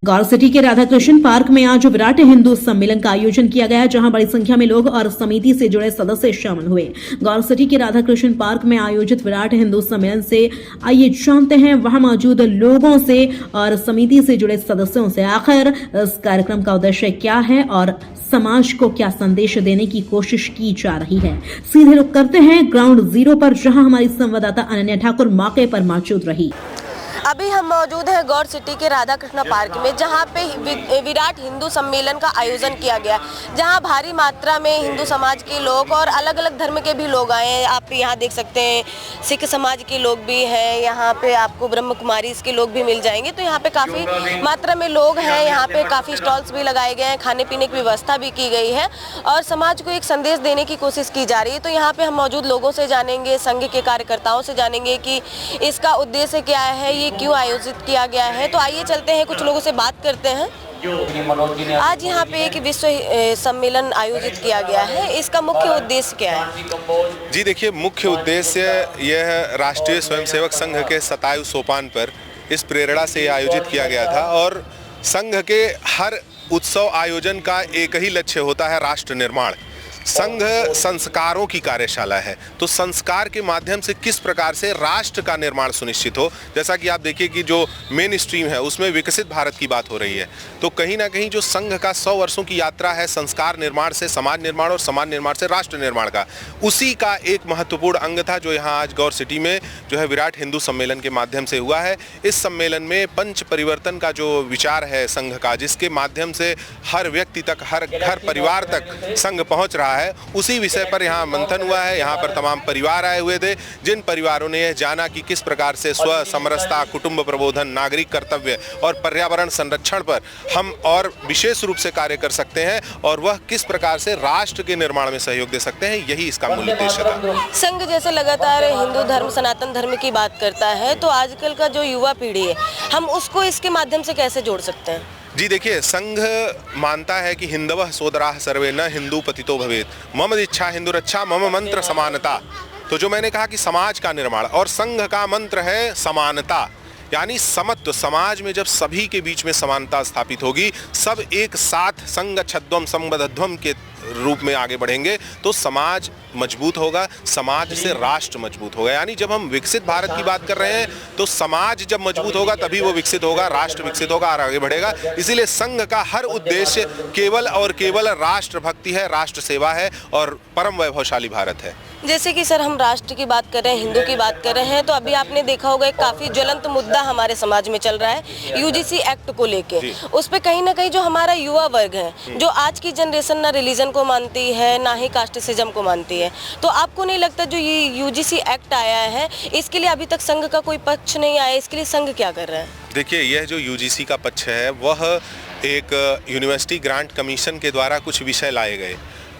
गौर city के Radha Krishna park में आज विराट हिंदू सम्मेलन का आयोजन किया गया, जहां बड़ी संख्या में लोग और समिति से जुड़े सदस्य शामिल हुए। गौर सिटी के राधा कृष्ण पार्क में आयोजित विराट हिंदू सम्मेलन से आइए जानते हैं वहां मौजूद लोगों से और समिति से जुड़े सदस्यों से आखिर इस कार्यक्रम का उद्देश्य क्या है और समाज को क्या संदेश देने की कोशिश की जा रही है। सीधे रुख करते हैं ग्राउंड जीरो पर, जहां हमारी संवाददाता अनन्या ठाकुर मौके पर मौजूद रही। अभी हम मौजूद हैं गौर सिटी के राधा कृष्ण पार्क में, जहां पे विराट हिंदू सम्मेलन का आयोजन किया गया, जहां भारी मात्रा में हिंदू समाज के लोग और अलग अलग धर्म के भी लोग आए हैं। आप यहाँ देख सकते हैं सिख समाज के लोग भी हैं, यहाँ पे आपको ब्रह्म कुमारी के लोग भी मिल जाएंगे। तो यहाँ पे काफ़ी मात्रा में लोग हैं, यहाँ पे काफ़ी स्टॉल्स भी लगाए गए हैं, खाने पीने की व्यवस्था भी की गई है और समाज को एक संदेश देने की कोशिश की जा रही है। तो यहाँ पे हम मौजूद लोगों से जानेंगे, संघ के कार्यकर्ताओं से जानेंगे कि इसका उद्देश्य क्या है, ये क्यों आयोजित किया गया है। तो आइए चलते हैं, कुछ लोगों से बात करते हैं। आज यहाँ पे एक विश्व सम्मेलन आयोजित किया गया है, इसका मुख्य उद्देश्य क्या है? जी देखिए, मुख्य उद्देश्य यह राष्ट्रीय स्वयंसेवक संघ के 27 सोपान पर इस प्रेरणा से आयोजित किया गया था और संघ के हर उत्सव आयोजन का एक ही लक्ष्य होता है, राष्ट्र निर्माण। संघ संस्कारों की कार्यशाला है, तो संस्कार के माध्यम से किस प्रकार से राष्ट्र का निर्माण सुनिश्चित हो। जैसा कि आप देखिए कि जो मेन स्ट्रीम है उसमें विकसित भारत की बात हो रही है, तो कहीं ना कहीं जो संघ का 100 वर्षों की यात्रा है संस्कार निर्माण से समाज निर्माण और समाज निर्माण से राष्ट्र निर्माण का, उसी का एक महत्वपूर्ण अंग था जो यहाँ आज गौर सिटी में जो है विराट हिंदू सम्मेलन के माध्यम से हुआ है। इस सम्मेलन में पंच परिवर्तन का जो विचार है संघ का, जिसके माध्यम से हर व्यक्ति तक, हर घर परिवार तक संघ पहुँच रहा है, उसी विषय पर यहाँ मंथन हुआ है। यहाँ पर तमाम परिवार आए हुए थे, जिन परिवारों ने यह जाना कि किस प्रकार से स्व समरसता, कुटुंब प्रबोधन, नागरिक कर्तव्य और पर्यावरण संरक्षण पर हम और विशेष रूप से कार्य कर सकते हैं और वह किस प्रकार से राष्ट्र के निर्माण में सहयोग दे सकते हैं, यही इसका मूल उद्देश्य था। संघ जैसे लगातार हिंदू धर्म, सनातन धर्म की बात करता है, तो आजकल का जो युवा पीढ़ी है, हम उसको इसके माध्यम से कैसे जोड़ सकते हैं? जी देखिए, संघ मानता है कि हिंदवः सोदराः सर्वे न हिंदू पतितो भवेत्, मम इच्छा हिंदू रक्षा, मम मंत्र समानता। तो जो मैंने कहा कि समाज का निर्माण, और संघ का मंत्र है समानता, यानी समत्व। समाज में जब सभी के बीच में समानता स्थापित होगी, सब एक साथ संघ छद्वम संबद्धध्वम के रूप में आगे बढ़ेंगे, तो समाज मजबूत होगा, समाज से राष्ट्र मजबूत होगा। यानी जब हम विकसित भारत की बात कर रहे हैं तो समाज जब मजबूत होगा तभी वो विकसित होगा, राष्ट्र विकसित होगा और आगे बढ़ेगा। इसीलिए संघ का हर उद्देश्य केवल और केवल राष्ट्र भक्ति है, राष्ट्र सेवा है और परम वैभवशाली भारत है। जैसे कि सर, हम राष्ट्र की बात कर रहे हैं, हिंदू की बात कर रहे हैं, तो अभी आपने देखा होगा एक काफ़ी ज्वलंत मुद्दा हमारे समाज में चल रहा है यूजीसी एक्ट को लेके। उस पर कहीं ना कहीं जो हमारा युवा वर्ग है, जो आज की जनरेशन ना रिलीजन को मानती है, ना ही कास्टिसिज्म को मानती है, तो आपको नहीं लगता जो ये यूजीसी एक्ट आया है, इसके लिए अभी तक संघ का कोई पक्ष नहीं आया, इसके लिए संघ क्या कर रहा है? देखिए, यह जो यूजीसी का पक्ष है वह एक यूनिवर्सिटी ग्रांट कमीशन के द्वारा कुछ विषय लाए गए,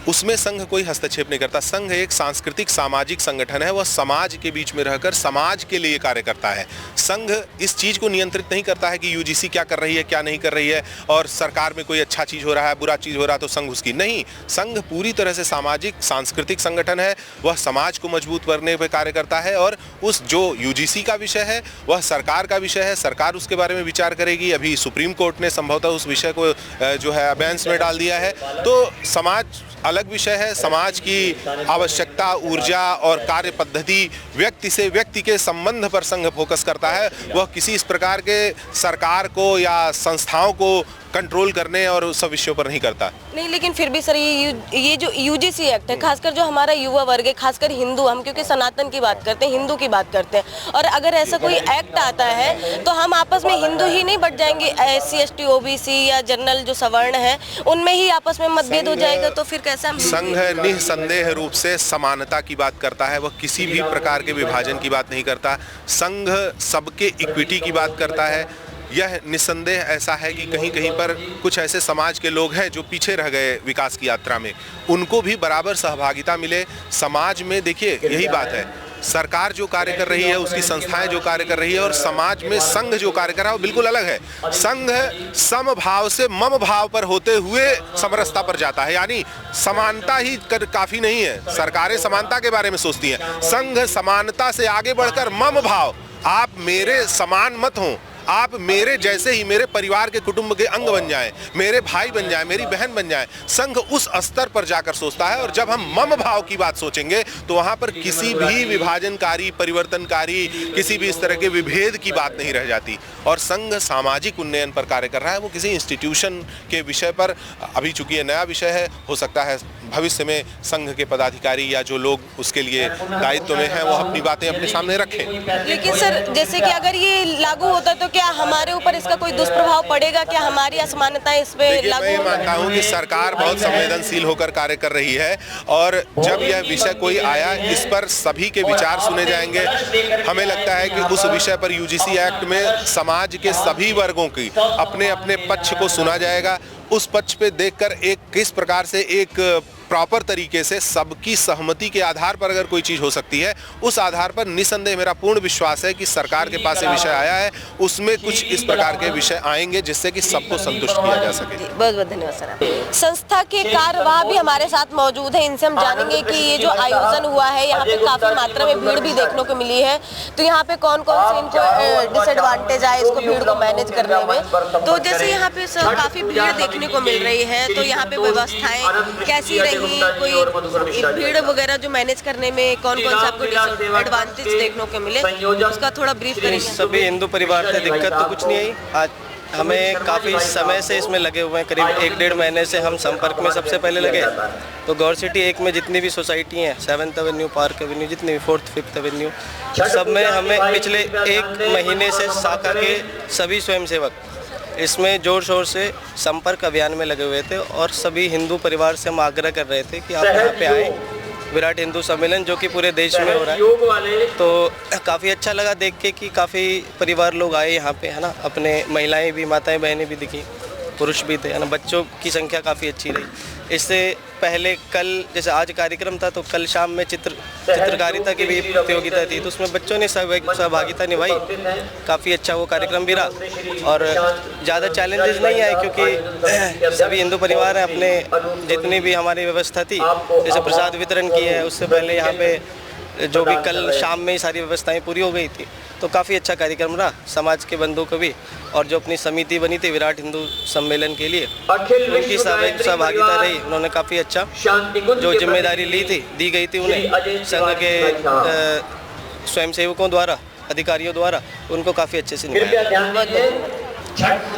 उसमें संघ कोई हस्तक्षेप नहीं करता। संघ एक सांस्कृतिक सामाजिक संगठन है, वह समाज के बीच में रहकर समाज के लिए कार्य करता है। संघ इस चीज़ को नियंत्रित नहीं करता है कि यूजीसी क्या कर रही है, क्या नहीं कर रही है, और सरकार में कोई अच्छा चीज़ हो रहा है, बुरा चीज़ हो रहा है तो संघ उसकी नहीं। संघ पूरी तरह से सामाजिक सांस्कृतिक संगठन है, वह समाज को मजबूत करने पर कार्य करता है और उस जो यूजीसी का विषय है वह सरकार का विषय है, सरकार उसके बारे में विचार करेगी। अभी सुप्रीम कोर्ट ने संभवतः उस विषय को जो है अबेंस में डाल दिया है। तो समाज अलग विषय है, समाज की आवश्यकता, ऊर्जा और कार्य पद्धति, व्यक्ति से व्यक्ति के संबंध पर संघ फोकस करता है। वह किसी इस प्रकार के सरकार को या संस्थाओं को कंट्रोल करने और उस सब विषयों पर नहीं करता। नहीं, लेकिन फिर भी सर, ये जो यूजीसी एक्ट है, खासकर जो हमारा युवा वर्ग है, खासकर हिंदू, हम क्योंकि सनातन की बात करते हैं, हिंदू की बात करते हैं, और अगर ऐसा कोई एक्ट आता है तो हम आपस में हिंदू ही नहीं बट जाएंगे, SC ST OBC या जनरल जो सवर्ण है उनमें ही आपस में मतभेद हो जाएगा, तो फिर कैसे हम? संघ निसंदेह रूप से समानता की बात करता है, वह किसी भी प्रकार के विभाजन की बात नहीं करता। संघ सबके इक्विटी की बात करता है। यह निस्संदेह ऐसा है कि कहीं कहीं पर कुछ ऐसे समाज के लोग हैं जो पीछे रह गए विकास की यात्रा में, उनको भी बराबर सहभागिता मिले समाज में। देखिए, यही बात है, सरकार जो कार्य कर रही है, उसकी संस्थाएं जो कार्य कर रही है, और समाज में संघ जो कार्य कर रहा है वो बिल्कुल अलग है। संघ समभाव से मम भाव पर होते हुए समरसता पर जाता है, यानी समानता ही काफी नहीं है। सरकारें समानता के बारे में सोचती हैं, संघ समानता से आगे बढ़कर मम भाव, आप मेरे समान मत हो, आप मेरे जैसे ही मेरे परिवार के कुटुंब के अंग बन जाएं, मेरे भाई बन जाएं, मेरी बहन बन जाएं। संघ उस स्तर पर जाकर सोचता है, और जब हम मम भाव की बात सोचेंगे तो वहां पर किसी भी विभाजनकारी, परिवर्तनकारी, किसी भी इस तरह के विभेद की बात नहीं रह जाती। और संघ सामाजिक उन्नयन पर कार्य कर रहा है, वो किसी इंस्टीट्यूशन के विषय पर। अभी चूंकि ये नया विषय है, हो सकता है भविष्य में संघ के पदाधिकारी या जो लोग उसके लिए दायित्व में हैं वो अपनी बातें अपने सामने रखें। लेकिन सर, जैसे कि अगर ये लागू होता तो क्या हमारे ऊपर इसका कोई दुष्प्रभाव पड़ेगा? क्या हमारी असमानताएं इस पे लागू? मैं मानता हूं कि सरकार बहुत संवेदनशील होकर कार्य कर रही है, और जब यह विषय कोई आया, इस पर सभी के विचार सुने जाएंगे। हमें लगता है कि उस विषय पर यूजीसी एक्ट में समाज के सभी वर्गों की अपने अपने पक्ष को सुना जाएगा। उस पक्ष पे देखकर एक किस प्रकार से एक प्रॉपर तरीके से सबकी सहमति के आधार पर अगर कोई चीज़ हो सकती है, उस आधार पर निसंदेह मेरा पूर्ण विश्वास है कि सरकार के पास ये विषय आया है, उसमें कुछ इस प्रकार के विषय आएंगे जिससे कि सबको संतुष्ट किया जा सके। बहुत बहुत धन्यवाद सर। संस्था के कार्यवाह भी हमारे साथ मौजूद हैं, इनसे हम जानेंगे कि ये जो आयोजन हुआ है यहाँ पे काफी मात्रा में भीड़ भी देखने को मिली है, तो यहाँ पे कौन कौन से इनको डिसएडवांटेज आए इसको भीड़ को मैनेज करने में। तो जैसे यहाँ पे काफी भीड़ देखने को मिल रही है, तो यहाँ पे व्यवस्थाएं कैसी रही, कोई भीड़ वगैरह जो मैनेज करने में कौन कौन से आपको डिसएडवांटेज देखने को मिले, उसका थोड़ा ब्रीफ करेंगे। सभी हिंदू परिवार से दिक्कत तो कुछ नहीं आई। आज हमें काफ़ी समय से इसमें लगे हुए हैं, करीब 1-1.5 महीने से हम संपर्क में सबसे पहले लगे। तो गौर सिटी 1 में जितनी भी सोसाइटी हैं, 7th एवेन्यू, पार्क एवेन्यू, जितनी भी 4th 5th एवेन्यू, सब में हमें पिछले 1 महीने से शाखा के सभी स्वयंसेवक इसमें जोर शोर से संपर्क अभियान में लगे हुए थे, और सभी हिंदू परिवार से हम आग्रह कर रहे थे कि आप यहाँ पे आएँ। विराट हिंदू सम्मेलन जो कि पूरे देश में हो रहा है, तो काफ़ी अच्छा लगा देख के कि काफ़ी परिवार लोग आए यहाँ पे, है ना। अपने महिलाएं भी, माताएं बहनें भी दिखी, पुरुष भी थे, है ना। बच्चों की संख्या काफ़ी अच्छी रही। इससे पहले कल जैसे आज कार्यक्रम था, तो कल शाम में चित्रकारिता की भी प्रतियोगिता थी, तो उसमें बच्चों ने सहभागिता निभाई। काफ़ी अच्छा वो कार्यक्रम भी रहा, और ज़्यादा चैलेंजेस नहीं आए क्योंकि सभी हिंदू परिवार हैं। अपने जितनी भी हमारी व्यवस्था थी, जैसे प्रसाद वितरण की है, उससे पहले यहाँ पे जो भी कल शाम में ही सारी व्यवस्थाएं पूरी हो गई थी, तो काफ़ी अच्छा कार्यक्रम रहा समाज के बंधुओं को भी। और जो अपनी समिति बनी थी विराट हिंदू सम्मेलन के लिए, उनकी सहभागिता रही। उन्होंने काफ़ी अच्छा जो जिम्मेदारी दी गई थी उन्हें संघ के स्वयंसेवकों द्वारा, अधिकारियों द्वारा, उनको काफ़ी अच्छे से निभाया।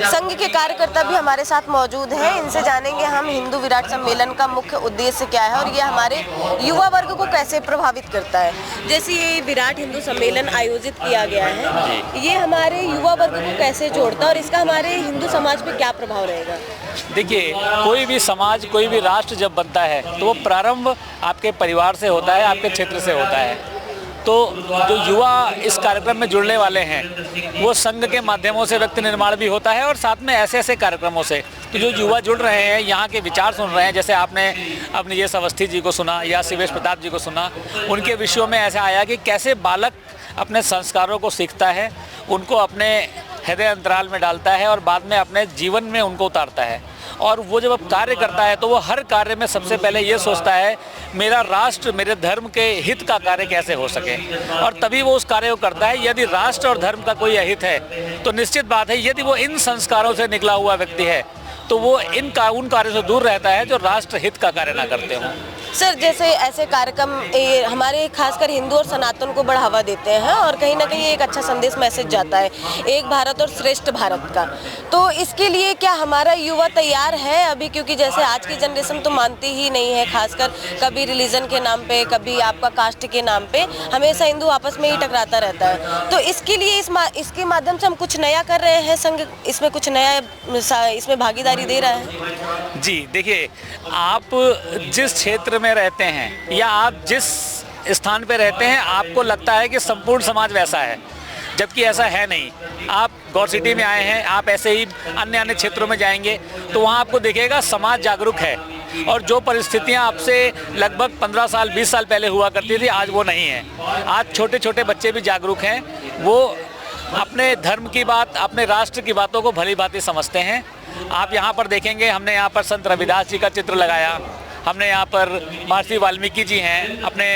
संघ के कार्यकर्ता भी हमारे साथ मौजूद हैं, इनसे जानेंगे हम हिंदू विराट सम्मेलन का मुख्य उद्देश्य क्या है और ये हमारे युवा वर्ग को कैसे प्रभावित करता है। जैसे ये विराट हिंदू सम्मेलन आयोजित किया गया है, ये हमारे युवा वर्ग को कैसे जोड़ता है और इसका हमारे हिंदू समाज पे क्या प्रभाव रहेगा? देखिए, कोई भी समाज, कोई भी राष्ट्र जब बनता है तो वो प्रारंभ आपके परिवार से होता है, आपके क्षेत्र से होता है। तो जो युवा इस कार्यक्रम में जुड़ने वाले हैं, वो संघ के माध्यमों से व्यक्ति निर्माण भी होता है, और साथ में ऐसे ऐसे कार्यक्रमों से तो जो युवा जुड़ रहे हैं, यहाँ के विचार सुन रहे हैं। जैसे आपने अपने ये अवस्थी जी को सुना या शिवेश प्रताप जी को सुना, उनके विषयों में ऐसा आया कि कैसे बालक अपने संस्कारों को सीखता है, उनको अपने हृदय अंतराल में डालता है और बाद में अपने जीवन में उनको उतारता है। और वो जब कार्य करता है तो वो हर कार्य में सबसे पहले ये सोचता है मेरा राष्ट्र, मेरे धर्म के हित का कार्य कैसे हो सके, और तभी वो उस कार्य को करता है। यदि राष्ट्र और धर्म का कोई अहित है तो निश्चित बात है, यदि वो इन संस्कारों से निकला हुआ व्यक्ति है तो वो उन कार्यों से दूर रहता है जो राष्ट्र हित का कार्य ना करते हों। सर, जैसे ऐसे कार्यक्रम हमारे खासकर हिंदू और सनातन को बढ़ावा देते हैं और कहीं ना कहीं एक अच्छा संदेश, मैसेज जाता है एक भारत और श्रेष्ठ भारत का। तो इसके लिए क्या हमारा युवा तैयार है अभी? क्योंकि जैसे आज की जनरेशन तो मानती ही नहीं है, खासकर कभी रिलीजन के नाम पे, कभी आपका कास्ट के नाम पे, हमेशा हिंदू आपस में ही टकराता रहता है। तो इसके लिए इसके माध्यम से हम कुछ नया कर रहे हैं, संघ इसमें कुछ नया इसमें भागीदारी दे रहा है? जी देखिए, आप जिस क्षेत्र में रहते हैं या आप जिस स्थान पे रहते हैं, आपको लगता है कि संपूर्ण समाज वैसा है, जबकि ऐसा है नहीं। आप गौर सिटी में आए हैं, आप ऐसे ही अन्य क्षेत्रों में जाएंगे तो वहाँ आपको दिखेगा समाज जागरूक है, और जो परिस्थितियाँ आपसे लगभग 15 साल 20 साल पहले हुआ करती थी, आज वो नहीं है। आज छोटे छोटे बच्चे भी जागरूक हैं, वो अपने धर्म की बात, अपने राष्ट्र की बातों को भली भांति समझते हैं। आप यहाँ पर देखेंगे, हमने यहाँ पर संत रविदास जी का चित्र लगाया, हमने यहाँ पर महर्षि वाल्मीकि जी हैं, अपने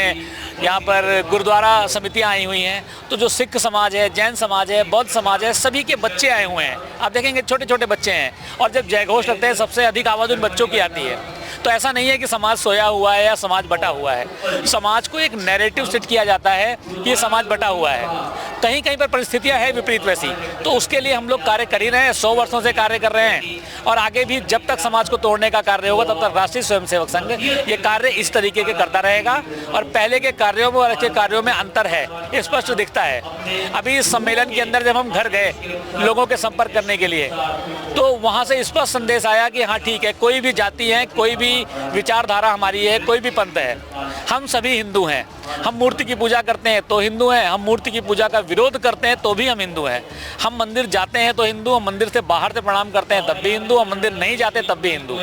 यहाँ पर गुरुद्वारा समितियाँ आई हुई हैं, तो जो सिख समाज है, जैन समाज है, बौद्ध समाज है, सभी के बच्चे आए हुए हैं। आप देखेंगे छोटे छोटे बच्चे हैं, और जब जयघोष लगते हैं सबसे अधिक आवाज़ उन बच्चों की आती है। तो ऐसा नहीं है कि समाज सोया हुआ है या समाज बटा हुआ है। समाज को एक नैरेटिव सेट किया जाता है कि ये समाज बटा हुआ है। कहीं कहीं पर परिस्थितियां हैं विपरीत वैसी, तो उसके लिए हम लोग कार्य कर ही रहे हैं, 100 वर्षों से कार्य कर रहे हैं, और आगे भी जब तक समाज को तोड़ने का कार्य होगा तब तक राष्ट्रीय स्वयंसेवक संघ ये कार्य इस तरीके के करता रहेगा। और पहले के कार्यों में और अच्छे कार्यों में अंतर है, स्पष्ट दिखता है। अभी इस सम्मेलन के अंदर जब हम घर गए लोगों के संपर्क करने के लिए, तो वहाँ से स्पष्ट संदेश आया कि हाँ ठीक है, कोई भी जाति है, कोई भी विचारधारा हमारी है, कोई भी पंथ है, हम सभी हिंदू हैं। हम मूर्ति की पूजा करते हैं तो हिंदू हैं, हम मूर्ति की पूजा का विरोध करते हैं तो भी हम हिंदू हैं। हम मंदिर जाते हैं तो हिंदू, हम मंदिर से बाहर से प्रणाम करते हैं तब भी हिंदू, हम मंदिर नहीं जाते तब भी हिंदू।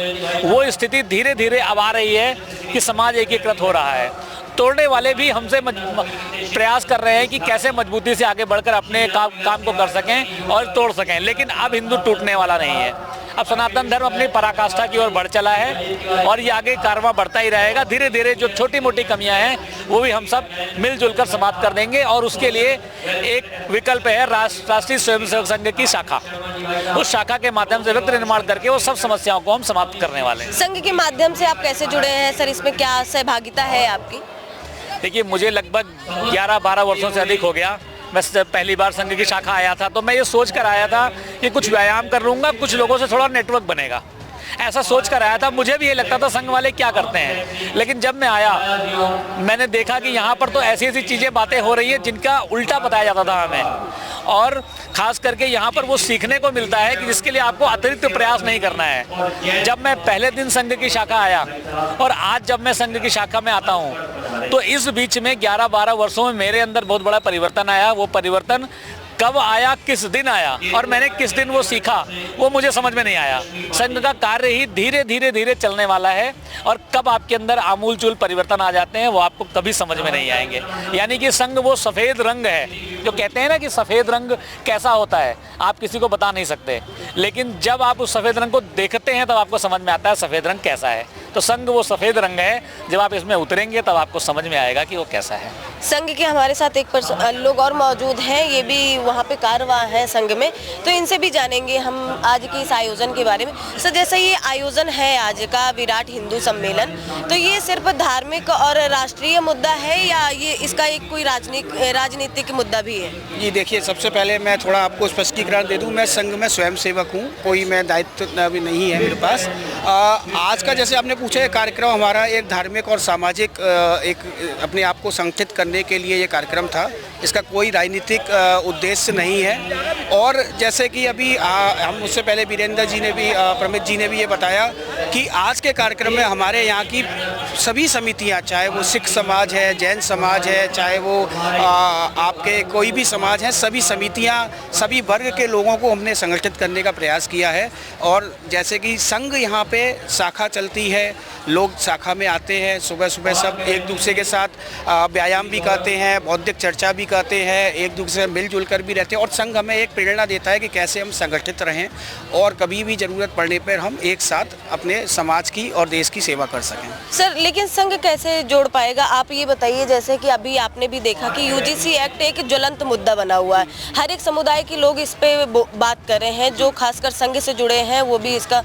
वो स्थिति धीरे धीरे अब आ रही है कि समाज एकीकृत हो रहा है। तोड़ने वाले भी हमसे प्रयास कर रहे हैं कि कैसे मजबूती से आगे बढ़कर अपने काम को कर सकें और तोड़ सकें, लेकिन अब हिंदू टूटने वाला नहीं है। अब सनातन धर्म अपनी पराकाष्ठा की ओर बढ़ चला है, और ये आगे कारवां बढ़ता ही रहेगा। धीरे धीरे जो छोटी मोटी कमियां हैं वो भी हम सब मिलजुल कर समाप्त कर देंगे, और उसके लिए एक विकल्प है राष्ट्रीय स्वयंसेवक संघ की शाखा। उस शाखा के माध्यम से वित्त निर्माण करके वो सब समस्याओं को हम समाप्त करने वाले हैं। संघ के माध्यम से आप कैसे जुड़े हैं सर, इसमें क्या सहभागिता है आपकी? देखिए, मुझे लगभग 11-12 वर्षों से अधिक हो गया। मैं पहली बार संघ की शाखा आया था तो मैं ये सोच कर आया था कि कुछ व्यायाम कर लूँगा, कुछ लोगों से थोड़ा नेटवर्क बनेगा, ऐसा सोच कर आया था। मुझे भी ये लगता था संघ वाले क्या करते हैं, लेकिन जब मैं आया मैंने देखा कि यहाँ पर तो ऐसी ऐसी चीज़ें बातें हो रही हैं जिनका उल्टा बताया जाता था हमें, और ख़ास करके यहाँ पर वो सीखने को मिलता है कि जिसके लिए आपको अतिरिक्त प्रयास नहीं करना है। जब मैं पहले दिन संघ की शाखा आया और आज जब मैं संघ की शाखा में आता हूँ, तो इस बीच में 11-12 वर्षों में मेरे अंदर बहुत बड़ा परिवर्तन आया। वो परिवर्तन कब आया, किस दिन आया, और मैंने किस दिन वो सीखा, वो मुझे समझ में नहीं आया। संघ का कार्य ही धीरे धीरे धीरे चलने वाला है, और कब आपके अंदर आमूलचूल परिवर्तन आ जाते हैं वो आपको कभी समझ में नहीं आएंगे। यानी कि संघ वो सफ़ेद रंग है, जो कहते हैं ना कि सफ़ेद रंग कैसा होता है आप किसी को बता नहीं सकते, लेकिन जब आप उस सफ़ेद रंग को देखते हैं तब आपको समझ में आता है सफ़ेद रंग कैसा है। तो संघ वो सफ़ेद रंग है, जब आप इसमें उतरेंगे तब आपको समझ में आएगा कि वो कैसा है। संघ के हमारे साथ एक लोग और मौजूद हैं, ये भी वहाँ पे कारवां है संघ में, तो इनसे भी जानेंगे हम आज के इस आयोजन के बारे में। सर, जैसे ये आयोजन है आज का विराट हिंदू सम्मेलन, तो ये सिर्फ धार्मिक और राष्ट्रीय मुद्दा है या ये इसका एक कोई राजनीतिक मुद्दा भी है? जी देखिए, सबसे पहले मैं थोड़ा आपको स्पष्टीकरण दे दूं, मैं संघ में स्वयंसेवक हूं, कोई मैं दायित्व अभी नहीं है मेरे पास। आज का जैसे आपने पूछा, कार्यक्रम हमारा एक धार्मिक और सामाजिक एक अपने आप को संगठित करने के लिए ये कार्यक्रम था। इसका कोई राजनीतिक उद्देश्य नहीं है। और जैसे कि अभी हम उससे पहले वीरेंद्र जी ने भी प्रमित जी ने भी ये बताया कि आज के कार्यक्रम में हमारे यहाँ की सभी समितियाँ, चाहे वो सिख समाज है, जैन समाज है, चाहे वो आपके कोई भी समाज है, सभी समितियाँ, सभी वर्ग के लोगों को हमने संगठित करने का प्रयास किया है। और जैसे कि संघ यहाँ पे शाखा चलती है, लोग शाखा में आते हैं, सुबह सुबह सब एक दूसरे के साथ व्यायाम भी करते हैं, बौद्धिक चर्चा भी करते हैं, एक दूसरे से मिलजुल कर भी रहते हैं। और संघ हमें एक प्रेरणा देता है कि कैसे हम संगठित रहें और कभी भी ज़रूरत पड़ने पर हम एक साथ अपने समाज की और देश की सेवा कर सकें। सर, लेकिन संघ कैसे जोड़ पाएगा, आप ये बताइए। जैसे कि अभी आपने भी देखा कि यूजीसी एक्ट एक ज्वलंत मुद्दा बना हुआ है, हर एक समुदाय के लोग इस पे बात कर रहे हैं, जो खासकर संघ से जुड़े हैं वो भी इसका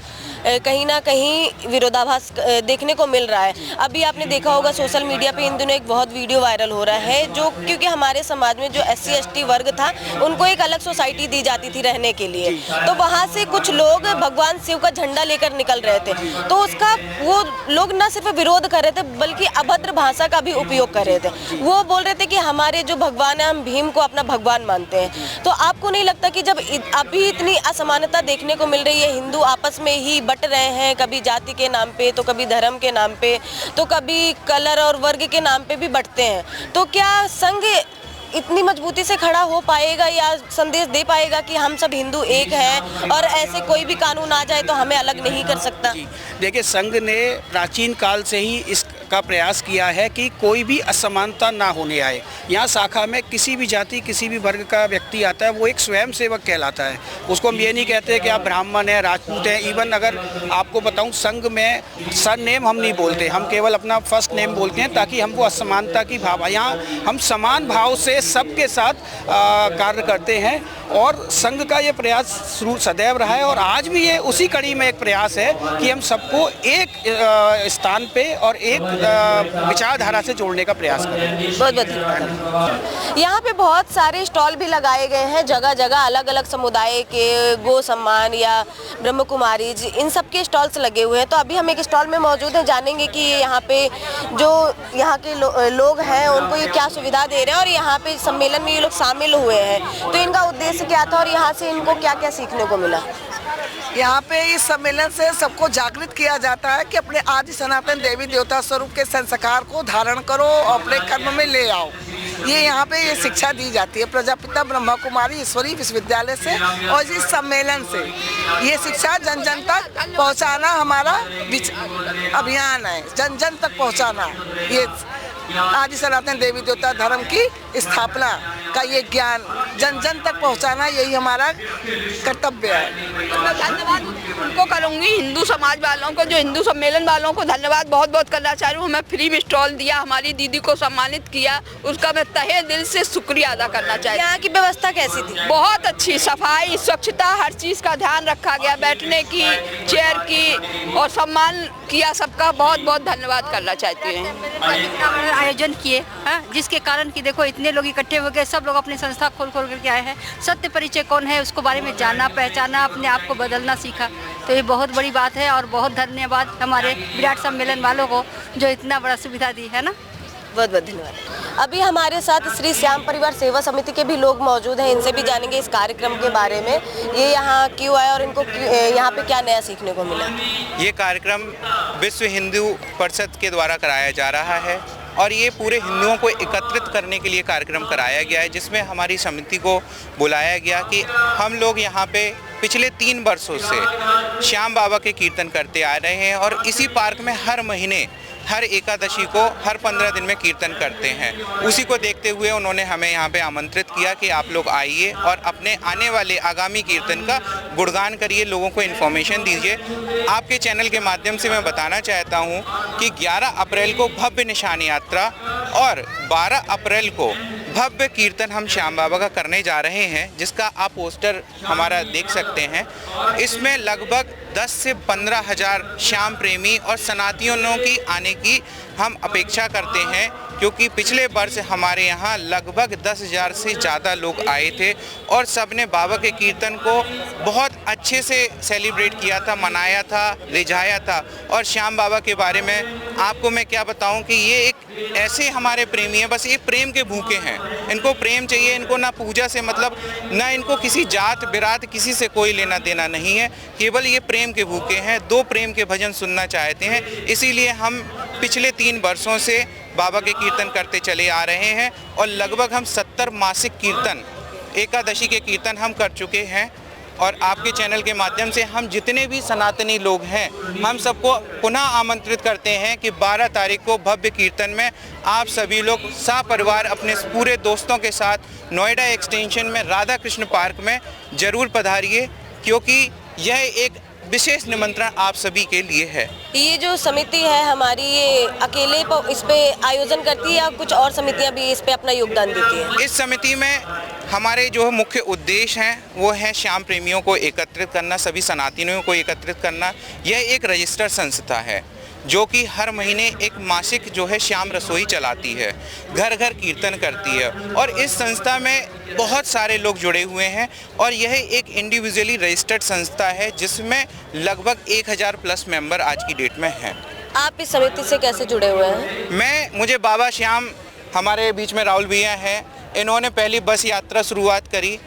कहीं ना कहीं विरोधाभास देखने को मिल रहा है। अभी आपने देखा होगा सोशल मीडिया पे इन दिनों एक बहुत वीडियो वायरल हो रहा है, जो क्योंकि हमारे समाज में जो SC ST वर्ग था उनको एक अलग सोसाइटी दी जाती थी रहने के लिए, तो वहाँ से कुछ लोग भगवान शिव का झंडा लेकर निकल रहे थे, तो उसका वो लोग न सिर्फ विरोध कर रहे थे बल्कि अभद्र भाषा का भी उपयोग कर रहे थे। वो बोल रहे थे कि हमारे जो भगवान है, हम भीम को अपना भगवान मानते हैं। तो आपको नहीं लगता कि जब अभी इतनी असमानता देखने को मिल रही है, हिंदू आपस में ही बट रहे हैं, कभी जाति के नाम पे, तो कभी धर्म के नाम पे, तो कभी कलर और वर्ग के नाम पे भी बंटते हैं, तो क्या संघ इतनी मजबूती से खड़ा हो पाएगा या संदेश दे पाएगा कि हम सब हिंदू एक हैं और ऐसे कोई भी कानून आ जाए तो हमें अलग नहीं कर सकता? देखिए, संघ ने प्राचीन काल से ही इस का प्रयास किया है कि कोई भी असमानता ना होने आए। यहाँ शाखा में किसी भी जाति किसी भी वर्ग का व्यक्ति आता है वो एक स्वयं सेवक कहलाता है। उसको हम ये नहीं कहते कि आप ब्राह्मण हैं, राजपूत हैं। इवन अगर आपको बताऊं, संघ में सर नेम हम नहीं बोलते, हम केवल अपना फर्स्ट नेम बोलते हैं ताकि हमको असमानता की भाव। यहाँ हम समान भाव से सबके साथ कार्य करते हैं और संघ का ये प्रयास शुरू सदैव रहा है और आज भी ये उसी कड़ी में एक प्रयास है कि हम सबको एक स्थान पे और एक विचारधारा से जोड़ने का प्रयास करें। बहुत बहुत धन्यवाद। यहाँ पे बहुत सारे स्टॉल भी लगाए गए हैं, जगह जगह अलग अलग समुदाय के, गो सम्मान या ब्रह्म कुमारी जी, इन सब के स्टॉल्स लगे हुए हैं। तो अभी हम एक स्टॉल में मौजूद हैं, जानेंगे कि यहाँ पे जो यहाँ के लोग हैं उनको ये क्या सुविधा दे रहे हैं और यहाँ पे सम्मेलन में ये लोग शामिल हुए हैं, तो इनका उद्देश्य क्या था और यहाँ से इनको क्या क्या सीखने को मिला। यहाँ पे इस सम्मेलन से सबको जागृत किया जाता है कि अपने आदि सनातन देवी देवता स्वरूप के संस्कार को धारण करो और अपने कर्म में ले आओ। ये यहाँ पे ये शिक्षा दी जाती है प्रजापिता ब्रह्मा कुमारी ईश्वरी विश्वविद्यालय से, और इस सम्मेलन से ये शिक्षा जन जन तक पहुँचाना हमारा अभियान है। जन जन तक पहुँचाना, ये आदि सनातन देवी देवता धर्म की स्थापना का ये ज्ञान जन जन तक पहुंचाना, यही हमारा कर्तव्य है। मैं धन्यवाद उनको करूंगी, हिंदू समाज वालों को, जो हिंदू सम्मेलन वालों को धन्यवाद बहुत बहुत करना चाह रही हूँ। हमें फ्री में स्टॉल दिया, हमारी दीदी को सम्मानित किया, उसका मैं तहे दिल से शुक्रिया अदा करना चाहती हूँ। यहाँ की व्यवस्था कैसी थी? बहुत अच्छी, सफाई, स्वच्छता, हर चीज़ का ध्यान रखा गया, बैठने की, चेयर की, और सम्मान किया सबका। बहुत बहुत धन्यवाद करना चाहती हूँ। आयोजन किए हैं जिसके कारण कि देखो इतने लोग इकट्ठे हो गए, सब लोग अपनी संस्था खोल करके आए हैं। सत्य परिचय कौन है उसको बारे में जानना, पहचाना, अपने आप को बदलना सीखा, तो ये बहुत बड़ी बात है। और बहुत धन्यवाद हमारे विराट सम्मेलन वालों को जो इतना बड़ा सुविधा दी है ना। बहुत बहुत धन्यवाद। अभी हमारे साथ श्री श्याम परिवार सेवा समिति के भी लोग मौजूद हैं, इनसे भी जानेंगे इस कार्यक्रम के बारे में, ये यहाँ क्यों आए और इनको यहाँ पे क्या नया सीखने को मिला। ये कार्यक्रम विश्व हिंदू परिषद के द्वारा कराया जा रहा है और ये पूरे हिंदुओं को एकत्रित करने के लिए कार्यक्रम कराया गया है, जिसमें हमारी समिति को बुलाया गया कि हम लोग यहाँ पे पिछले 3 वर्षों से श्याम बाबा के कीर्तन करते आ रहे हैं और इसी पार्क में हर महीने हर एकादशी को हर 15 दिन में कीर्तन करते हैं। उसी को देखते हुए उन्होंने हमें यहाँ पे आमंत्रित किया कि आप लोग आइए और अपने आने वाले आगामी कीर्तन का गुणगान करिए, लोगों को इन्फॉर्मेशन दीजिए। आपके चैनल के माध्यम से मैं बताना चाहता हूँ कि 11 अप्रैल को भव्य निशान यात्रा और 12 अप्रैल को भव्य कीर्तन हम श्याम बाबा का करने जा रहे हैं, जिसका आप पोस्टर हमारा देख सकते हैं। इसमें लगभग 10 से 15 हज़ार श्याम प्रेमी और सनातनियों की आने की हम अपेक्षा करते हैं, क्योंकि पिछले वर्ष हमारे यहाँ लगभग 10,000 से ज़्यादा लोग आए थे और सब ने बाबा के कीर्तन को बहुत अच्छे से सेलिब्रेट किया था, मनाया था, रिझाया था। और श्याम बाबा के बारे में आपको मैं क्या बताऊं कि ये एक ऐसे हमारे प्रेमी हैं, बस ये प्रेम के भूखे हैं। इनको प्रेम चाहिए, इनको ना पूजा से मतलब, ना इनको किसी जात बिरात किसी से कोई लेना देना नहीं है, केवल ये प्रेम के भूखे हैं, 2 प्रेम के भजन सुनना चाहते हैं। इसीलिए हम पिछले 3 वर्षों से बाबा के कीर्तन करते चले आ रहे हैं और लगभग हम 70 मासिक कीर्तन, एकादशी के कीर्तन हम कर चुके हैं। और आपके चैनल के माध्यम से हम जितने भी सनातनी लोग हैं, हम सबको पुनः आमंत्रित करते हैं कि 12 तारीख को भव्य कीर्तन में आप सभी लोग सपरिवार अपने पूरे दोस्तों के साथ नोएडा एक्सटेंशन में राधा कृष्ण पार्क में ज़रूर पधारिए, क्योंकि यह एक विशेष निमंत्रण आप सभी के लिए है। ये जो समिति है हमारी, ये अकेले इस पे आयोजन करती है या कुछ और समितियां भी इस पे अपना योगदान देती है? इस समिति में हमारे जो मुख्य उद्देश्य हैं वो है श्याम प्रेमियों को एकत्रित करना, सभी सनातनियों को एकत्रित करना। यह एक रजिस्टर्ड संस्था है जो कि हर महीने एक मासिक जो है श्याम रसोई चलाती है, घर घर कीर्तन करती है और इस संस्था में बहुत सारे लोग जुड़े हुए हैं और यह एक इंडिविजुअली रजिस्टर्ड संस्था है जिसमें लगभग 1000 प्लस मेंबर आज की डेट में हैं। आप इस समिति से कैसे जुड़े हुए हैं? मुझे बाबा श्याम, हमारे बीच में राहुल भैया हैं, इन्होंने पहली बस यात्रा शुरुआत करी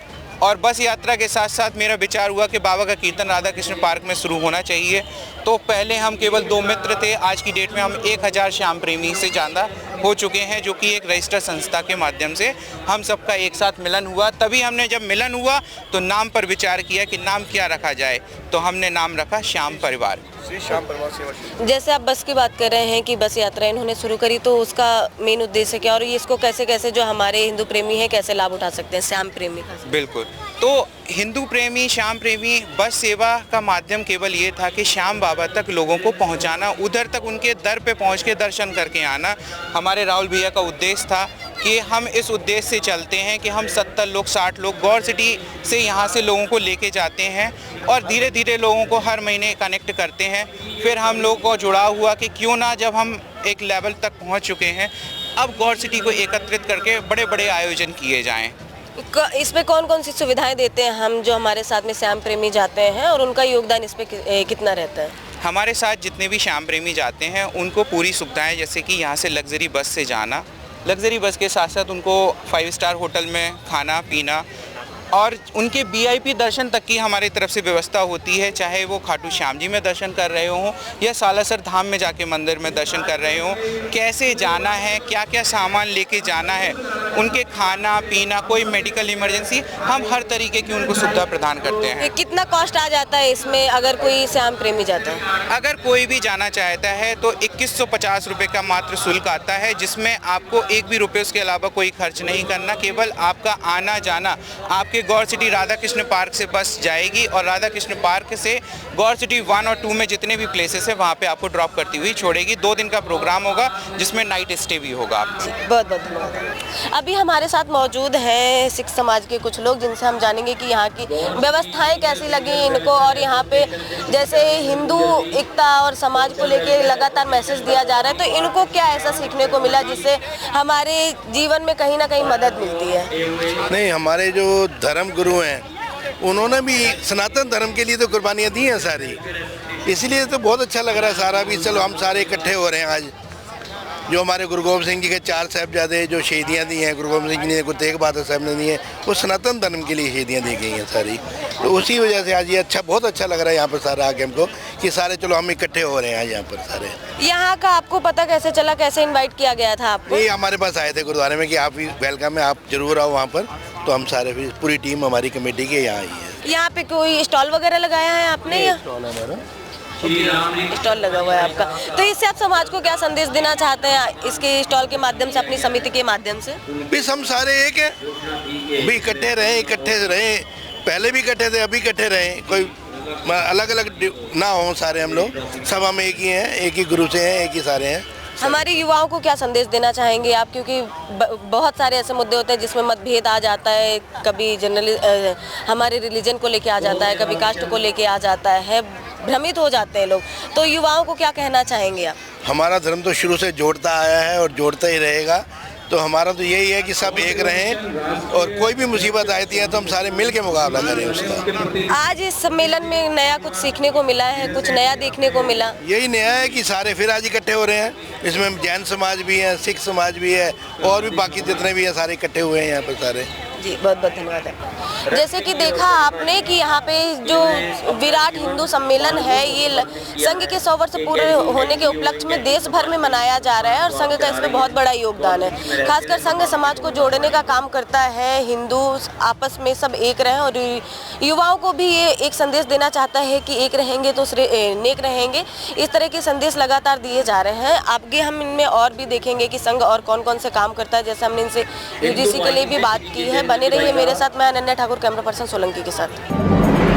और बस यात्रा के साथ साथ मेरा विचार हुआ कि बाबा का कीर्तन राधा कृष्ण पार्क में शुरू होना चाहिए। तो पहले हम केवल 2 मित्र थे, आज की डेट में हम 1000 श्याम प्रेमी से ज़्यादा हो चुके हैं, जो कि एक रजिस्टर संस्था के माध्यम से हम सबका एक साथ मिलन हुआ। तभी हमने जब मिलन हुआ तो नाम पर विचार किया कि नाम क्या रखा जाए, तो हमने नाम रखा श्याम परिवार। श्याम परिवार सेवा। जैसे आप बस की बात कर रहे हैं कि बस यात्रा इन्होंने शुरू करी, तो उसका मेन उद्देश्य क्या और ये इसको कैसे कैसे जो हमारे हिंदू प्रेमी हैं कैसे लाभ उठा सकते हैं, श्याम प्रेमी का? बिल्कुल, तो हिंदू प्रेमी, श्याम प्रेमी बस सेवा का माध्यम केवल ये था कि श्याम बाबा तक लोगों को पहुंचाना, उधर तक उनके दर पे पहुंच के दर्शन करके आना हमारे राहुल भैया का उद्देश्य था। कि हम इस उद्देश्य से चलते हैं कि हम 70 लोग 60 लोग गौर सिटी से यहाँ से लोगों को लेके जाते हैं और धीरे धीरे लोगों को हर महीने कनेक्ट करते हैं। फिर हम लोगों को जुड़ा हुआ कि क्यों ना जब हम एक लेवल तक पहुँच चुके हैं, अब गौर सिटी को एकत्रित करके बड़े बड़े आयोजन किए जाएँ। इसमें कौन कौन सी सुविधाएं देते हैं हम जो हमारे साथ में श्याम प्रेमी जाते हैं और उनका योगदान इस पे कितना रहता है? हमारे साथ जितने भी श्याम प्रेमी जाते हैं उनको पूरी सुविधाएं, जैसे कि यहाँ से लग्जरी बस से जाना, लग्जरी बस के साथ साथ उनको 5 स्टार होटल में खाना पीना और उनके VIP दर्शन तक की हमारी तरफ से व्यवस्था होती है। चाहे वो खाटू श्याम जी में दर्शन कर रहे हों या सालासर धाम में जाके मंदिर में दर्शन कर रहे हों, कैसे जाना है, क्या क्या सामान लेके जाना है, उनके खाना पीना, कोई मेडिकल इमरजेंसी, हम हर तरीके की उनको सुविधा प्रदान करते हैं। कितना कॉस्ट आ जाता है इसमें अगर कोई श्याम प्रेमी जाता है? अगर कोई भी जाना चाहता है तो 2150 रुपये का मात्र शुल्क आता है, जिसमें आपको एक भी रुपये उसके अलावा कोई खर्च नहीं करना। केवल आपका आना जाना, आपके गौर सिटी राधा कृष्ण पार्क से बस जाएगी और राधा कृष्ण पार्क से गौर सिटी 1 और 2 में जितने भी प्लेसेस है वहाँ पे आपको ड्रॉप करती हुई छोड़ेगी। 2 दिन का प्रोग्राम होगा जिसमें नाइट स्टे भी होगा। बहुत बहुत धन्यवाद। अभी हमारे साथ मौजूद हैं सिख समाज के कुछ लोग, जिनसे हम जानेंगे कि यहाँ की व्यवस्थाएं कैसी लगी इनको और यहाँ पे जैसे हिंदू एकता और समाज को लेके लगातार मैसेज दिया जा रहा है, तो इनको क्या ऐसा सीखने को मिला जिससे हमारे जीवन में कहीं ना कहीं मदद मिलती है? नहीं, हमारे जो धर्म गुरु हैं उन्होंने भी सनातन धर्म के लिए तो कुर्बानियाँ दी हैं सारी, इसलिए तो बहुत अच्छा लग रहा है सारा भी। चलो हम सारे इकट्ठे हो रहे हैं आज। जो हमारे गुरु गोबिंद सिंह जी के 4 साहिबजादे जो शहीदियाँ दी हैं, गुरु गोबिंद सिंह जी ने, गुरु तेग बहादुर साहब ने दी हैं, वो सनातन धर्म के लिए शहीदियाँ दी गई हैं सारी। तो उसी वजह से आज ये अच्छा, बहुत अच्छा लग रहा है यहाँ पर सारा आके हमको कि सारे चलो हम इकट्ठे हो रहे हैं आज यहाँ पर सारे। यहाँ का आपको पता कैसे चला, कैसे इन्वाइट किया गया था आपको? ये हमारे पास आए थे गुरुद्वारे में कि आप भी वेलकम है, आप जरूर आओ वहाँ पर। तो हम सारे भी पूरी टीम हमारी कमेटी के यहाँ आई है। यहाँ पे कोई स्टॉल वगैरह लगाया है आपने? स्टॉल लगा हुआ है आपका, तो इससे आप समाज को क्या संदेश देना चाहते हैं इसके स्टॉल के माध्यम से, अपनी समिति के माध्यम से? भी हम सारे एक हैं, भी इकट्ठे रहें, पहले भी इकट्ठे थे, अभी इकट्ठे रहें, कोई अलग अलग ना हो, सारे हम लोग सब हम एक ही हैं, एक ही गुरु से हैं, एक ही सारे हैं। हमारे युवाओं को क्या संदेश देना चाहेंगे आप, क्योंकि बहुत सारे ऐसे मुद्दे होते हैं जिसमें मतभेद आ जाता है, कभी जनरली हमारे रिलीजन को लेके आ जाता है, कभी कास्ट को लेके आ जाता है, भ्रमित हो जाते हैं लोग, तो युवाओं को क्या कहना चाहेंगे आप? हमारा धर्म तो शुरू से जोड़ता आया है और जोड़ता ही रहेगा, तो हमारा तो यही है कि सब एक रहें और कोई भी मुसीबत आती है तो हम सारे मिल के मुकाबला करें उसका। आज इस सम्मेलन में नया कुछ सीखने को मिला है, कुछ नया देखने को मिला? यही नया है कि सारे फिर आज इकट्ठे हो रहे हैं, इसमें जैन समाज भी है, सिख समाज भी है और भी बाकी जितने भी हैं सारे इकट्ठे हुए हैं यहाँ पर सारे। जी बहुत बहुत धन्यवाद है। जैसे कि देखा आपने कि यहाँ पे जो विराट हिंदू सम्मेलन है, ये संघ के 100 वर्ष पूरे होने के उपलक्ष्य में देश भर में मनाया जा रहा है और संघ का इसमें बहुत बड़ा योगदान है। खासकर संघ समाज को जोड़ने का काम करता है, हिंदू आपस में सब एक रहें और युवाओं को भी ये एक संदेश देना चाहता है कि एक रहेंगे तो नेक रहेंगे। इस तरह के संदेश लगातार दिए जा रहे हैं। आगे हम इनमें और भी देखेंगे कि संघ और कौन कौन से काम करता है, जैसे हमने इनसे UGC के लिए भी बात की है। बने रहिए मेरे साथ, मैं अनन्या ठाकुर, कैमरा पर्सन सोलंकी के साथ।